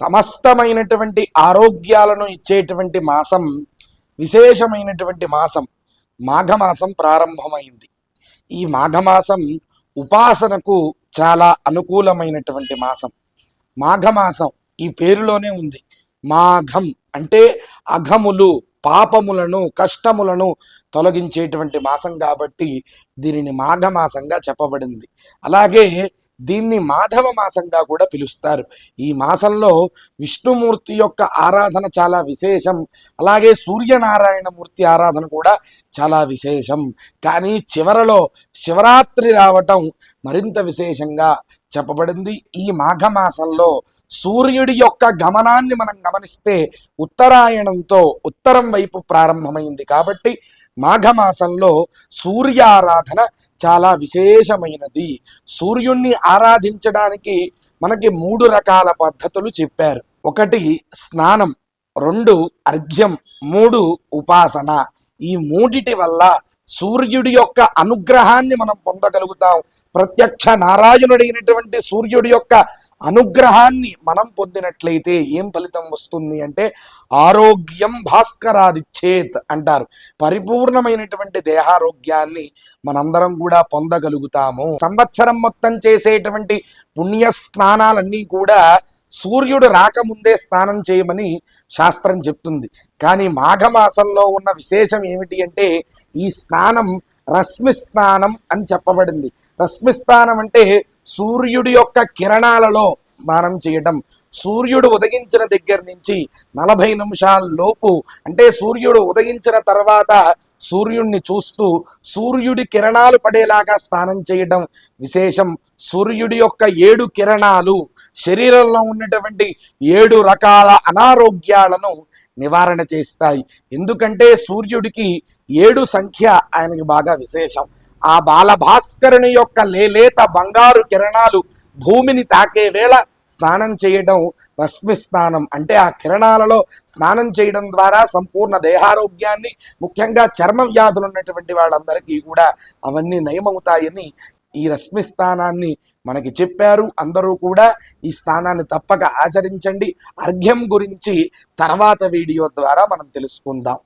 సమస్తమైనటువంటి ఆరోగ్యాలను ఇచ్చేటువంటి మాసం, విశేషమైనటువంటి మాసం మాఘమాసం ప్రారంభమైంది. ఈ మాఘమాసం ఉపాసనకు చాలా అనుకూలమైనటువంటి మాసం. మాఘమాసం ఈ పేరులోనే ఉంది. మాఘం అంటే అఘములు, పాపములను, కష్టములను తొలగించేటువంటి మాసం కాబట్టి దీనిని మాఘమాసంగా చెప్పబడింది. అలాగే దీన్ని మాధవ మాసంగా కూడా పిలుస్తారు. ఈ మాసంలో విష్ణుమూర్తి యొక్క ఆరాధన చాలా విశేషం. అలాగే సూర్యనారాయణ మూర్తి ఆరాధన కూడా చాలా విశేషం. కానీ చివరలో శివరాత్రి రావటం మరింత విశేషంగా చెప్పబడింది. ఈ మాఘమాసంలో సూర్యుడి యొక్క గమనాన్ని మనం గమనిస్తే ఉత్తరాయణంతో ఉత్తరం వైపు ప్రారంభమైంది కాబట్టి మాఘమాసంలో సూర్యారాధన చాలా విశేషమైనది. సూర్యుణ్ణి ఆరాధించడానికి మనకి 3 రకాల పద్ధతులు చెప్పారు. 1 స్నానం, 2 అర్ఘ్యం, 3 ఉపాసన. ఈ 3 వల్ల సూర్యుడి యొక్క అనుగ్రహాన్ని మనం పొందగలుగుతాం. ప్రత్యక్ష నారాయణుడైనటువంటి సూర్యుడి యొక్క అనుగ్రహాన్ని మనం పొందినట్లయితే ఏం ఫలితం వస్తుంది అంటే ఆరోగ్యం భాస్కరాదిచ్చేత్ అంటారు. పరిపూర్ణమైనటువంటి దేహారోగ్యాన్ని మనందరం కూడా పొందగలుగుతాము. సంవత్సరం మొత్తం చేసేటువంటి పుణ్య స్నానాలన్నీ కూడా సూర్యుడు రాకముందే స్నానం చేయమని శాస్త్రం చెప్తుంది. కానీ మాఘమాసంలో ఉన్న విశేషం ఏమిటి అంటే ఈ స్నానం రశ్మి స్నానం అని చెప్పబడింది. రశ్మి స్నానం అంటే సూర్యుడి యొక్క కిరణాలలో స్నానం చేయడం. సూర్యుడు ఉదయించిన దగ్గర నుంచి 40 నిమిషాల లోపు అంటే సూర్యుడు ఉదయించిన తర్వాత సూర్యుడిని చూస్తూ సూర్యుడి కిరణాలు పడేలాగా స్నానం చేయడం విశేషం. సూర్యుడి యొక్క 7 కిరణాలు శరీరంలో ఉన్నటువంటి 7 రకాల అనారోగ్యాలను నివారణ చేస్తాయి. ఎందుకంటే సూర్యుడికి 7 సంఖ్య ఆయనకి బాగా విశేషం. ఆ బాలభాస్కరుని యొక్క లేలేత బంగారు కిరణాలు భూమిని తాకే వేళ స్నానం చేయడం రశ్మి స్నానం. అంటే ఆ కిరణాలలో స్నానం చేయడం ద్వారా సంపూర్ణ దేహారోగ్యాన్ని, ముఖ్యంగా చర్మ వ్యాధులు ఉన్నటువంటి వాళ్ళందరికీ కూడా అవన్నీ నయమవుతాయని ఈ రశ్మి స్థానాన్ని మనకి చెప్పారు. అందరూ కూడా ఈ స్థానాన్ని తప్పక ఆచరించండి. అర్ఘ్యం గురించి తర్వాత వీడియో ద్వారా మనం తెలుసుకుందాం.